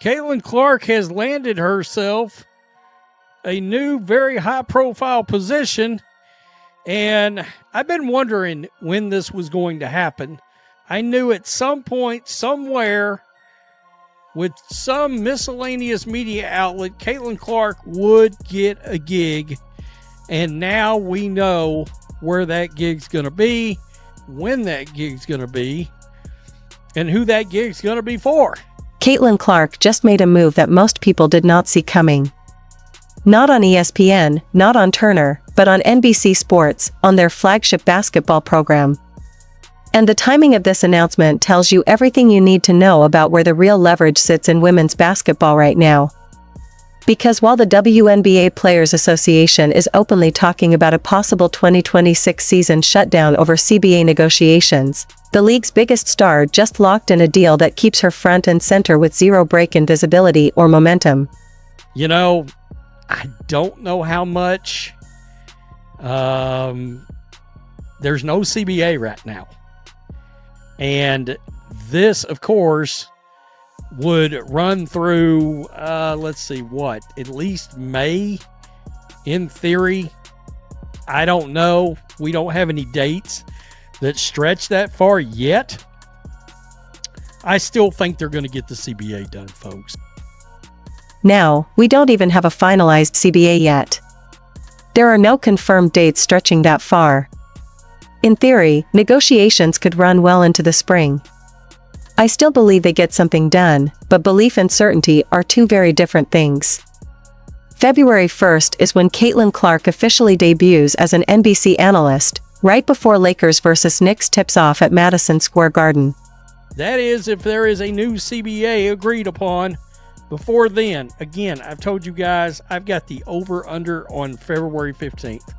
Caitlin Clark has landed herself a new, very high-profile position, and I've been wondering when this was going to happen. I knew at some point, somewhere, with some miscellaneous media outlet, Caitlin Clark would get a gig, and now we know where that gig's going to be, when that gig's going to be, and who that gig's going to be for. Caitlin Clark just made a move that most people did not see coming. Not on ESPN, not on Turner, but on NBC Sports, on their flagship basketball program. And the timing of this announcement tells you everything you need to know about where the real leverage sits in women's basketball right now. Because while the WNBA Players Association is openly talking about a possible 2026 season shutdown over CBA negotiations, the league's biggest star just locked in a deal that keeps her front and center with zero break in visibility or momentum. You know, I don't know how much. There's no CBA right now. And this, of course, would run through, let's see, at least May, in theory. I don't know. We don't have any dates that stretch that far yet. I still think they're going to get the CBA done, folks. Now, we don't even have a finalized CBA yet. There are no confirmed dates stretching that far. In theory, negotiations could run well into the spring. I still believe they get something done, but belief and certainty are two very different things. February 1st is when Caitlin Clark officially debuts as an NBC analyst, right before Lakers vs. Knicks tips off at Madison Square Garden. That is, if there is a new CBA agreed upon. Before then, again, I've told you guys, I've got the over-under on February 15th.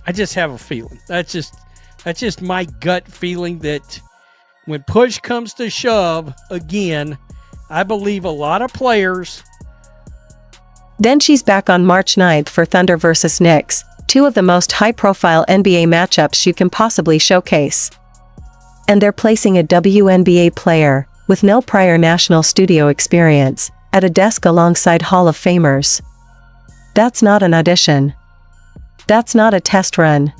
I just have a feeling. That's just my gut feeling that when push comes to shove, again, I believe a lot of players. Then she's back on March 9th for Thunder vs. Knicks, two of the most high-profile NBA matchups you can possibly showcase. And they're placing a WNBA player, with no prior national studio experience, at a desk alongside Hall of Famers. That's not an audition. That's not a test run.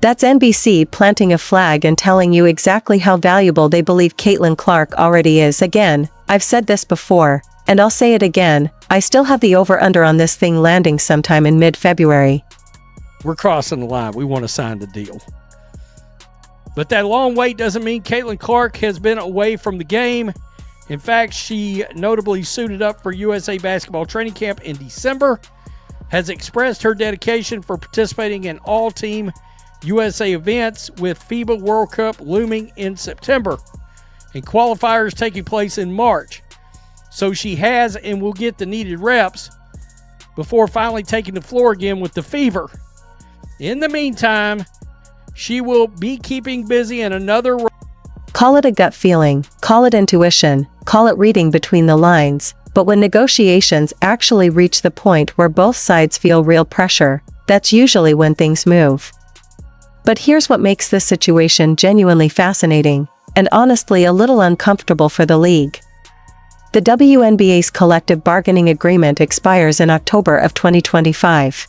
That's NBC planting a flag and telling you exactly how valuable they believe Caitlin Clark already is. Again, I've said this before, and I'll say it again, I still have the over-under on this thing landing sometime in mid-February. We're crossing the line. We want to sign the deal. But that long wait doesn't mean Caitlin Clark has been away from the game. In fact, she notably suited up for USA Basketball Training Camp in December, has expressed her dedication for participating in all-team USA events with FIBA World Cup looming in September and qualifiers taking place in March. So she has and will get the needed reps before finally taking the floor again with the Fever. In the meantime, she will be keeping busy in another role. Call it a gut feeling, call it intuition, call it reading between the lines, but when negotiations actually reach the point where both sides feel real pressure, that's usually when things move. But here's what makes this situation genuinely fascinating, and honestly a little uncomfortable for the league. The WNBA's collective bargaining agreement expires in October of 2025.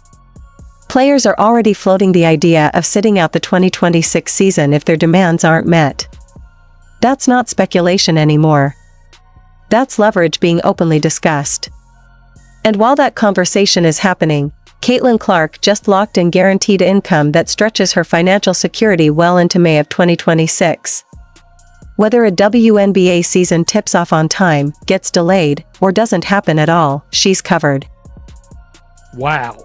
Players are already floating the idea of sitting out the 2026 season if their demands aren't met. That's not speculation anymore. That's leverage being openly discussed. And while that conversation is happening, Caitlin Clark just locked in guaranteed income that stretches her financial security well into May of 2026. Whether a WNBA season tips off on time, gets delayed, or doesn't happen at all, she's covered. Wow.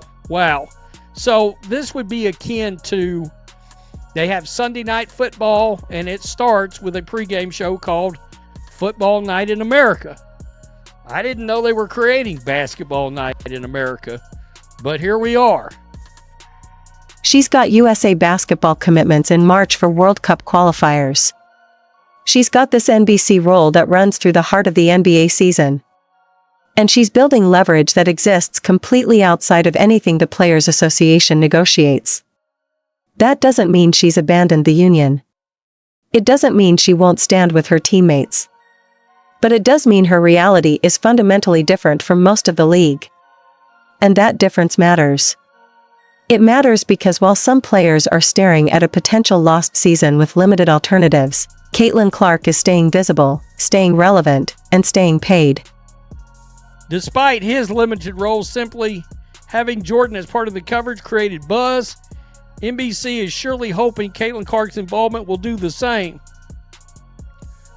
So this would be akin to, they have Sunday Night Football, and it starts with a pregame show called Football Night in America. I didn't know they were creating Basketball Night in America, but here we are. She's got USA basketball commitments in March for World Cup qualifiers. She's got this NBC role that runs through the heart of the NBA season. And she's building leverage that exists completely outside of anything the Players Association negotiates. That doesn't mean she's abandoned the union. It doesn't mean she won't stand with her teammates. But it does mean her reality is fundamentally different from most of the league. And that difference matters. It matters because while some players are staring at a potential lost season with limited alternatives, Caitlin Clark is staying visible, staying relevant, and staying paid. Despite his limited role, simply having Jordan as part of the coverage created buzz. NBC is surely hoping Caitlin Clark's involvement will do the same.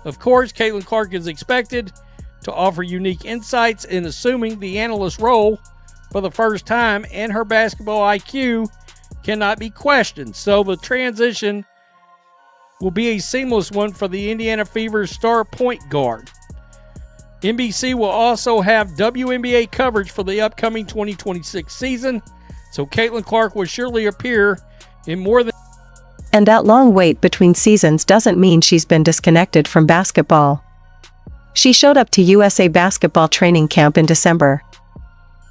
Of course, Caitlin Clark is expected to offer unique insights in assuming the analyst role for the first time, and her basketball IQ cannot be questioned. So the transition will be a seamless one for the Indiana Fever's star point guard. NBC will also have WNBA coverage for the upcoming 2026 season, so Caitlin Clark will surely appear in more than... And that long wait between seasons doesn't mean she's been disconnected from basketball. She showed up to USA basketball training camp in December.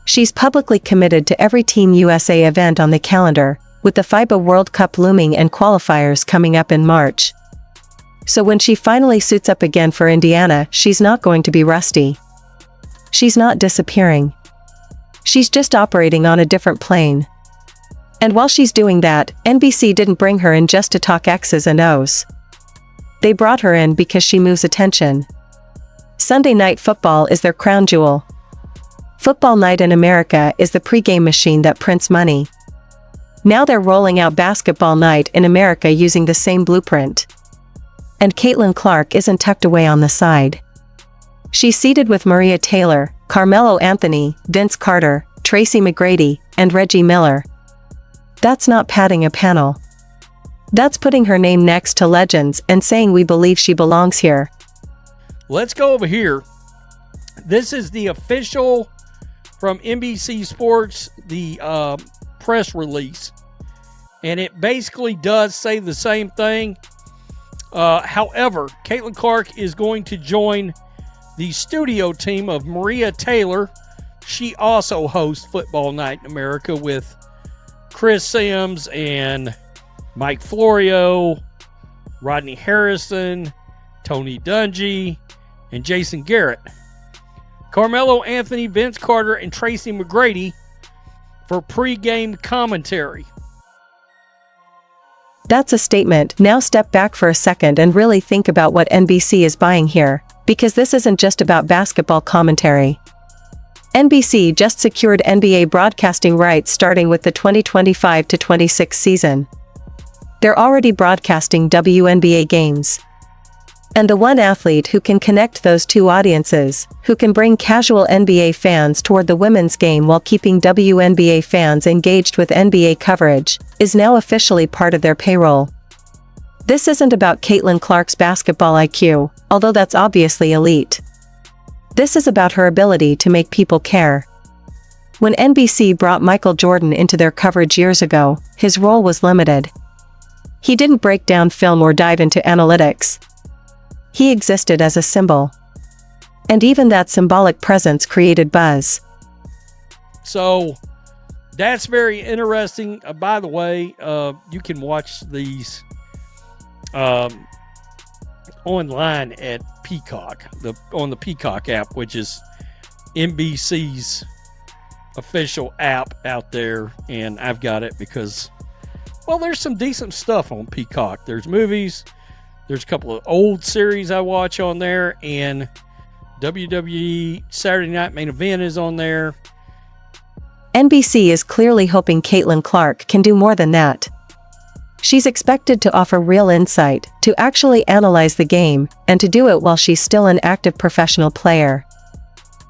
She's publicly committed to every Team USA event on the calendar, with the FIBA World Cup looming and qualifiers coming up in March. So when she finally suits up again for Indiana, she's not going to be rusty. She's not disappearing. She's just operating on a different plane. And while she's doing that, NBC didn't bring her in just to talk X's and O's. They brought her in because she moves attention. Sunday Night Football is their crown jewel. Football Night in America is the pregame machine that prints money. Now they're rolling out Basketball Night in America using the same blueprint. And Caitlin Clark isn't tucked away on the side. She's seated with Maria Taylor, Carmelo Anthony, Vince Carter, Tracy McGrady, and Reggie Miller. That's not padding a panel. That's putting her name next to legends and saying we believe she belongs here. Let's go over here. This is the official from NBC Sports, the press release. And it basically does say the same thing. However, Caitlin Clark is going to join the studio team of Maria Taylor. She also hosts Football Night in America with Chris Sims and Mike Florio, Rodney Harrison, Tony Dungy, and Jason Garrett. Carmelo Anthony, Vince Carter, and Tracy McGrady for pregame commentary. That's a statement. Now step back for a second and really think about what NBC is buying here, because this isn't just about basketball commentary. NBC just secured NBA broadcasting rights starting with the 2025-26 season. They're already broadcasting WNBA games. And the one athlete who can connect those two audiences, who can bring casual NBA fans toward the women's game while keeping WNBA fans engaged with NBA coverage, is now officially part of their payroll. This isn't about Caitlin Clark's basketball IQ, although that's obviously elite. This is about her ability to make people care. When NBC brought Michael Jordan into their coverage years ago, his role was limited. He didn't break down film or dive into analytics. He existed as a symbol. And even that symbolic presence created buzz. So, that's very interesting. By the way, you can watch these online at Peacock, on the Peacock app, which is NBC's official app out there. And I've got it because, well, there's some decent stuff on Peacock. There's movies. There's a couple of old series I watch on there, and WWE Saturday Night Main Event is on there. NBC is clearly hoping Caitlin Clark can do more than that. She's expected to offer real insight, to actually analyze the game, and to do it while she's still an active professional player.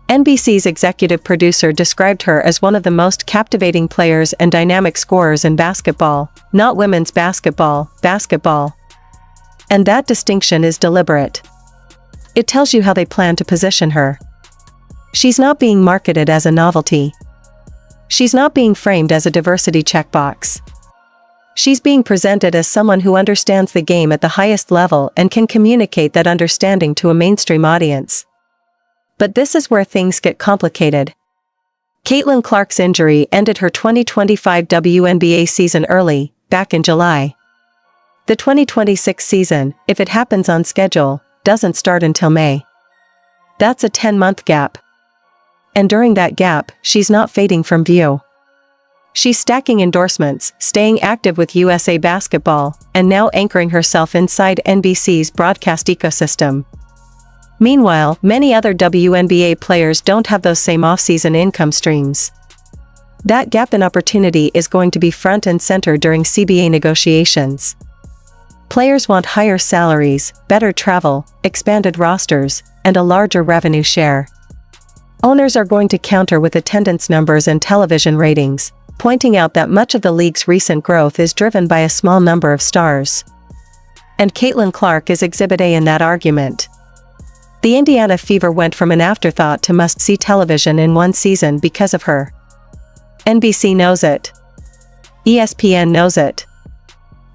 NBC's executive producer described her as one of the most captivating players and dynamic scorers in basketball, not women's basketball. And that distinction is deliberate. It tells you how they plan to position her. She's not being marketed as a novelty. She's not being framed as a diversity checkbox. She's being presented as someone who understands the game at the highest level and can communicate that understanding to a mainstream audience. But this is where things get complicated. Caitlin Clark's injury ended her 2025 WNBA season early, back in July. The 2026 season, if it happens on schedule, doesn't start until May. That's a 10-month gap. And during that gap, she's not fading from view. She's stacking endorsements, staying active with USA Basketball, and now anchoring herself inside NBC's broadcast ecosystem. Meanwhile, many other WNBA players don't have those same off-season income streams. That gap in opportunity is going to be front and center during CBA negotiations. Players want higher salaries, better travel, expanded rosters, and a larger revenue share. Owners are going to counter with attendance numbers and television ratings, pointing out that much of the league's recent growth is driven by a small number of stars. And Caitlin Clark is Exhibit A in that argument. The Indiana Fever went from an afterthought to must-see television in one season because of her. NBC knows it. ESPN knows it.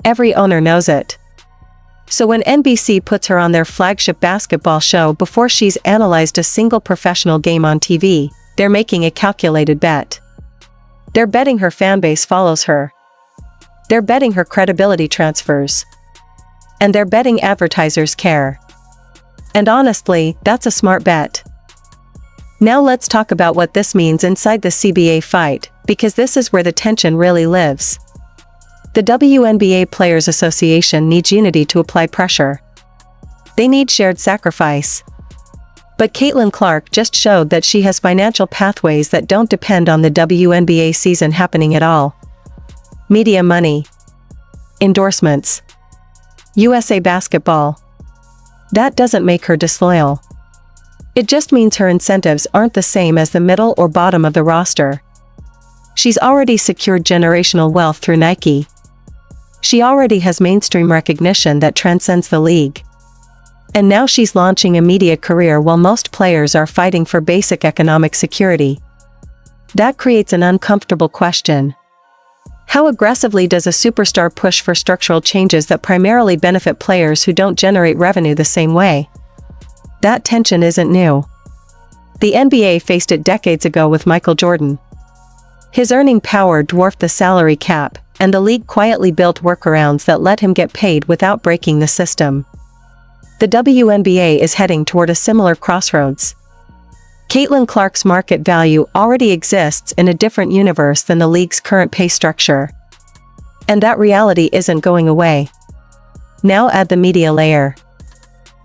Every owner knows it. So when NBC puts her on their flagship basketball show before she's analyzed a single professional game on TV, they're making a calculated bet. They're betting her fanbase follows her. They're betting her credibility transfers. And they're betting advertisers care. And honestly, that's a smart bet. Now let's talk about what this means inside the CBA fight, because this is where the tension really lives. The WNBA Players Association needs unity to apply pressure. They need shared sacrifice. But Caitlin Clark just showed that she has financial pathways that don't depend on the WNBA season happening at all. Media money. Endorsements. USA Basketball. That doesn't make her disloyal. It just means her incentives aren't the same as the middle or bottom of the roster. She's already secured generational wealth through Nike. She already has mainstream recognition that transcends the league. And now she's launching a media career while most players are fighting for basic economic security. That creates an uncomfortable question. How aggressively does a superstar push for structural changes that primarily benefit players who don't generate revenue the same way? That tension isn't new. The NBA faced it decades ago with Michael Jordan. His earning power dwarfed the salary cap, and the league quietly built workarounds that let him get paid without breaking the system. The WNBA is heading toward a similar crossroads. Caitlin Clark's market value already exists in a different universe than the league's current pay structure. And that reality isn't going away. Now add the media layer.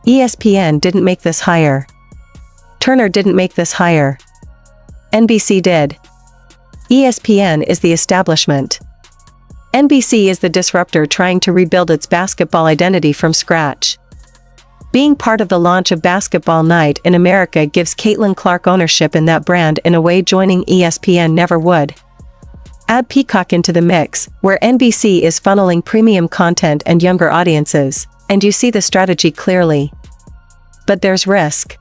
ESPN didn't make this higher. Turner didn't make this higher. NBC did. ESPN is the establishment. NBC is the disruptor trying to rebuild its basketball identity from scratch. Being part of the launch of Basketball Night in America gives Caitlin Clark ownership in that brand in a way joining ESPN never would. Add Peacock into the mix, where NBC is funneling premium content and younger audiences, and you see the strategy clearly. But there's risk.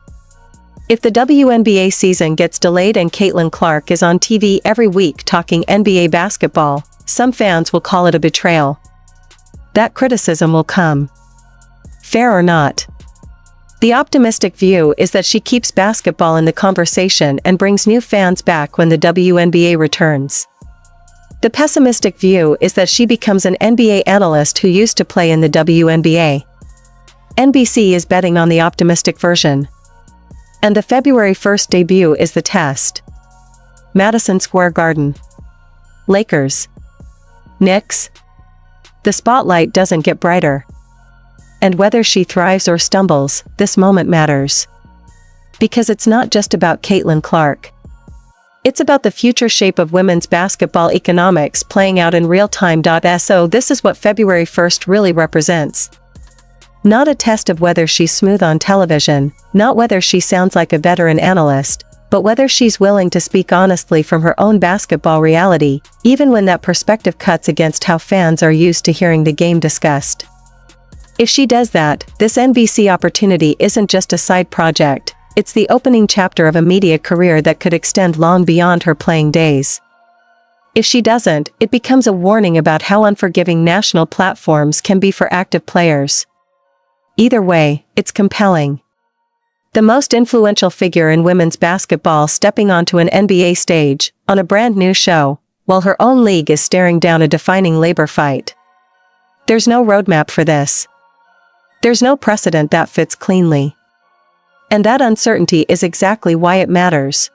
If the WNBA season gets delayed and Caitlin Clark is on TV every week talking NBA basketball, some fans will call it a betrayal. That criticism will come. Fair or not. The optimistic view is that she keeps basketball in the conversation and brings new fans back when the WNBA returns. The pessimistic view is that she becomes an NBA analyst who used to play in the WNBA. NBC is betting on the optimistic version. And the February 1st debut is the test. Madison Square Garden. Lakers. Knicks. The spotlight doesn't get brighter. And whether she thrives or stumbles, this moment matters. Because it's not just about Caitlin Clark. It's about the future shape of women's basketball economics playing out in real time. So this is what February 1st really represents. Not a test of whether she's smooth on television, not whether she sounds like a veteran analyst, but whether she's willing to speak honestly from her own basketball reality, even when that perspective cuts against how fans are used to hearing the game discussed. If she does that, this NBC opportunity isn't just a side project, it's the opening chapter of a media career that could extend long beyond her playing days. If she doesn't, it becomes a warning about how unforgiving national platforms can be for active players. Either way, it's compelling. The most influential figure in women's basketball stepping onto an NBA stage, on a brand new show, while her own league is staring down a defining labor fight. There's no roadmap for this. There's no precedent that fits cleanly. And that uncertainty is exactly why it matters.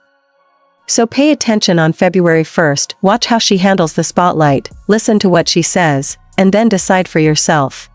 So pay attention on February 1st, watch how she handles the spotlight, listen to what she says, and then decide for yourself.